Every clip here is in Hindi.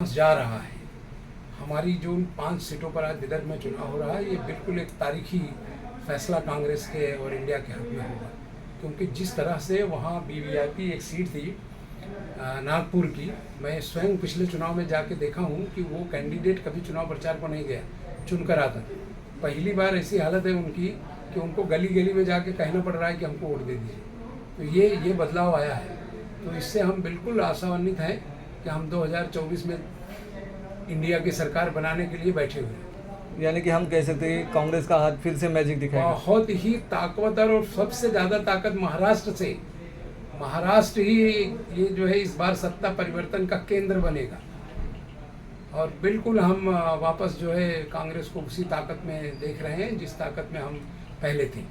जा रहा है। हमारी जो 5 सीटों पर आज विदर्भ में चुनाव हो रहा है, ये बिल्कुल एक तारीखी फैसला कांग्रेस के और इंडिया के हक में होगा, क्योंकि जिस तरह से वहाँ वीवीआईपी एक सीट थी नागपुर की, मैं स्वयं पिछले चुनाव में जाके देखा हूँ कि वो कैंडिडेट कभी चुनाव प्रचार पर नहीं गया, चुनकर आता। पहली बार ऐसी हालत है उनकी कि उनको गली गली में जाके कहना पड़ रहा है कि हमको वोट दे दीजिए। तो ये बदलाव आया है, तो इससे हम बिल्कुल आशान्वित हैं कि हम 2024 में इंडिया की सरकार बनाने के लिए बैठे हुए हैं। यानी कि हम कह सकते हैं कि कांग्रेस का हाथ फिर से मैजिक दिखाएगा। बहुत ही ताकतवर और सबसे ज़्यादा ताकत महाराष्ट्र ही ये जो है इस बार सत्ता परिवर्तन का केंद्र बनेगा, और बिल्कुल हम वापस जो है कांग्रेस को उसी ताकत में देख रहे हैं जिस ताकत में हम पहले थे।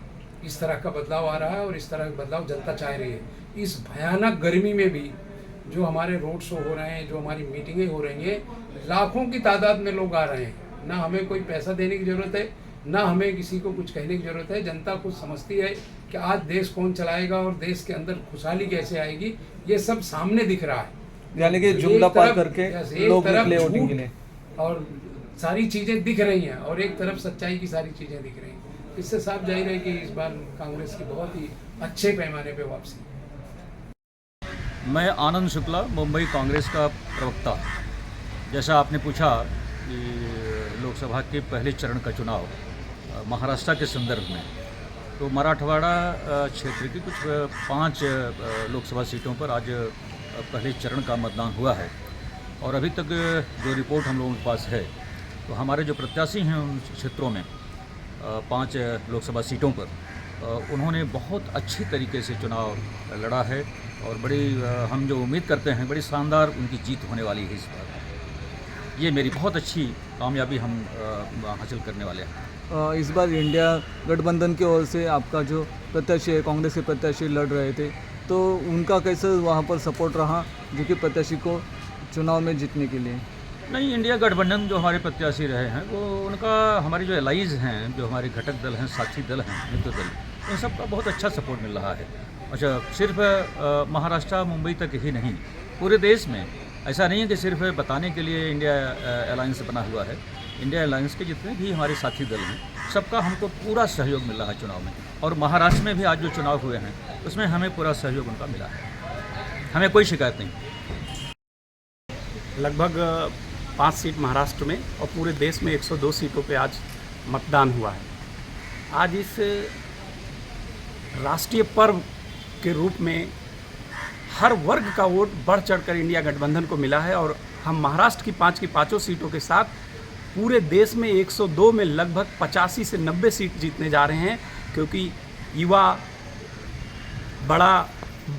इस तरह का बदलाव आ रहा है और इस तरह का बदलाव जनता चाह रही है। इस भयानक गर्मी में भी जो हमारे रोड शो हो रहे हैं, जो हमारी मीटिंगें हो रही हैं, लाखों की तादाद में लोग आ रहे हैं। ना हमें कोई पैसा देने की ज़रूरत है, ना हमें किसी को कुछ कहने की ज़रूरत है। जनता कुछ समझती है कि आज देश कौन चलाएगा और देश के अंदर खुशहाली कैसे आएगी, ये सब सामने दिख रहा है। यानी कि जुमला पार करके लोग निकले वोटिंग के लिए, और सारी चीज़ें दिख रही हैं, और एक तरफ सच्चाई की सारी चीज़ें दिख रही हैं। इससे साफ जाहिर है कि इस बार कांग्रेस की बहुत ही अच्छे पैमाने पे वापसी। मैं आनंद शुक्ला, मुंबई कांग्रेस का प्रवक्ता। जैसा आपने पूछा कि लोकसभा के पहले चरण का चुनाव महाराष्ट्र के संदर्भ में, तो मराठवाड़ा क्षेत्र की कुछ 5 लोकसभा सीटों पर आज पहले चरण का मतदान हुआ है। और अभी तक जो रिपोर्ट हम लोगों के पास है, तो हमारे जो प्रत्याशी हैं उन क्षेत्रों में 5 लोकसभा सीटों पर उन्होंने बहुत अच्छी तरीके से चुनाव लड़ा है, और बड़ी हम जो उम्मीद करते हैं बड़ी शानदार उनकी जीत होने वाली है। इस बार ये मेरी बहुत अच्छी कामयाबी हम हासिल करने वाले हैं। इस बार इंडिया गठबंधन की ओर से आपका जो प्रत्याशी है, कांग्रेस के प्रत्याशी लड़ रहे थे, तो उनका कैसे वहाँ पर सपोर्ट रहा जो कि प्रत्याशी को चुनाव में जीतने के लिए? नहीं, इंडिया गठबंधन जो हमारे प्रत्याशी रहे हैं, वो उनका हमारे जो एलाइज हैं, जो हमारे घटक दल हैं, साथी दल हैं, मित्र दल, इन सब का बहुत अच्छा सपोर्ट मिल रहा है। अच्छा, सिर्फ महाराष्ट्र मुंबई तक ही नहीं, पूरे देश में। ऐसा नहीं है कि सिर्फ बताने के लिए इंडिया अलायंस बना हुआ है। इंडिया अलायंस के जितने भी हमारे साथी दल हैं, सबका हमको पूरा सहयोग मिल रहा है चुनाव में। और महाराष्ट्र में भी आज जो चुनाव हुए हैं, उसमें हमें पूरा सहयोग उनका मिला है, हमें कोई शिकायत नहीं। लगभग 5 सीट महाराष्ट्र में और पूरे देश में 102 सीटों पे आज मतदान हुआ है। आज इस राष्ट्रीय पर्व के रूप में हर वर्ग का वोट बढ़ चढ़कर इंडिया गठबंधन को मिला है, और हम महाराष्ट्र की 5 की 5 सीटों के साथ पूरे देश में 102 में लगभग 85 से 90 सीट जीतने जा रहे हैं, क्योंकि युवा, बड़ा,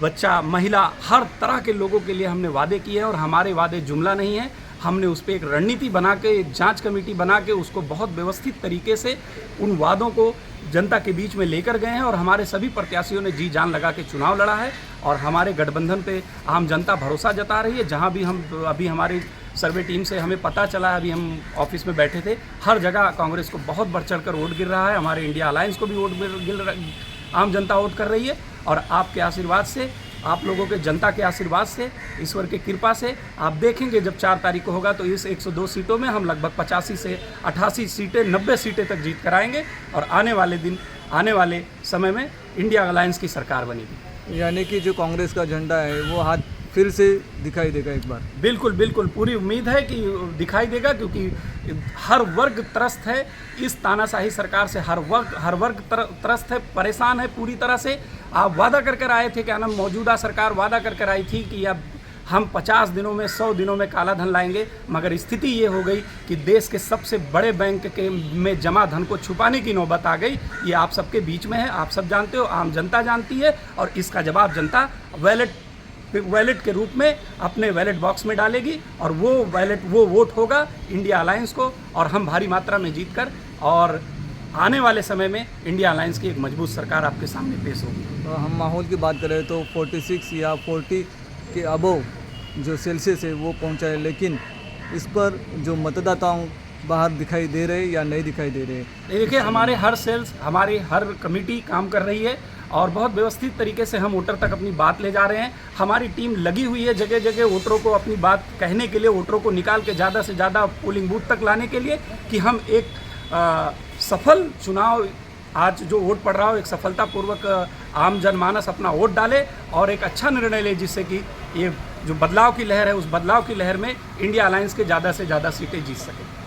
बच्चा, महिला, हर तरह के लोगों के लिए हमने वादे किए हैं। और हमारे वादे जुमला नहीं है, हमने उस पर एक रणनीति बना के, एक जांच कमेटी बना के उसको बहुत व्यवस्थित तरीके से उन वादों को जनता के बीच में लेकर गए हैं। और हमारे सभी प्रत्याशियों ने जी जान लगा के चुनाव लड़ा है, और हमारे गठबंधन पे आम जनता भरोसा जता रही है। जहां भी हम अभी हमारी सर्वे टीम से हमें पता चला है, अभी हम ऑफिस में बैठे थे, हर जगह कांग्रेस को बहुत बढ़ चढ़ कर वोट गिर रहा है। हमारे इंडिया अलायंस को भी वोट आम जनता वोट कर रही है, और आपके आशीर्वाद से, आप लोगों के जनता के आशीर्वाद से, ईश्वर की कृपा से आप देखेंगे जब 4 तारीख को होगा, तो इस 102 सीटों में हम लगभग 85 से 88 सीटें, 90 सीटें तक जीत कर आएंगे, और आने वाले समय में इंडिया अलायंस की सरकार बनेगी। यानी कि जो कांग्रेस का झंडा है वो हाथ फिर से दिखाई देगा एक बार? बिल्कुल बिल्कुल, पूरी उम्मीद है कि दिखाई देगा, क्योंकि हर वर्ग त्रस्त है इस तानाशाही सरकार से। हर वर्ग त्रस्त है, परेशान है पूरी तरह से। आप वादा कर आए थे, क्या नाम, मौजूदा सरकार वादा कर आई थी कि अब हम 50 दिनों में, 100 दिनों में काला धन लाएंगे, मगर स्थिति ये हो गई कि देश के सबसे बड़े बैंक के में जमा धन को छुपाने की नौबत आ गई। ये आप सबके बीच में है, आप सब जानते हो, आम जनता जानती है, और इसका जवाब जनता वैलेट के रूप में अपने वैलेट बॉक्स में डालेगी, और वो वोट होगा इंडिया अलायंस को, और हम भारी मात्रा में जीतकर और आने वाले समय में इंडिया अलायंस की एक मजबूत सरकार आपके सामने पेश होगी। हम माहौल की बात करें तो 46 या 40 के अबव जो सेल्सियस है वो पहुंचा है, लेकिन इस पर जो मतदाताओं बाहर दिखाई दे रहे या नहीं दिखाई दे रहे? देखिए, हमारे हर सेल्स, हमारी हर कमेटी काम कर रही है, और बहुत व्यवस्थित तरीके से हम वोटर तक अपनी बात ले जा रहे हैं। हमारी टीम लगी हुई है जगह जगह वोटरों को अपनी बात कहने के लिए, वोटरों को निकाल के ज़्यादा से ज़्यादा पोलिंग बूथ तक लाने के लिए, कि हम एक सफल चुनाव, आज जो वोट पड़ रहा हो, एक सफलतापूर्वक आम जनमानस अपना वोट डाले और एक अच्छा निर्णय ले, जिससे कि ये जो बदलाव की लहर है, उस बदलाव की लहर में इंडिया अलायंस के ज़्यादा से ज़्यादा सीटें जीत सकें।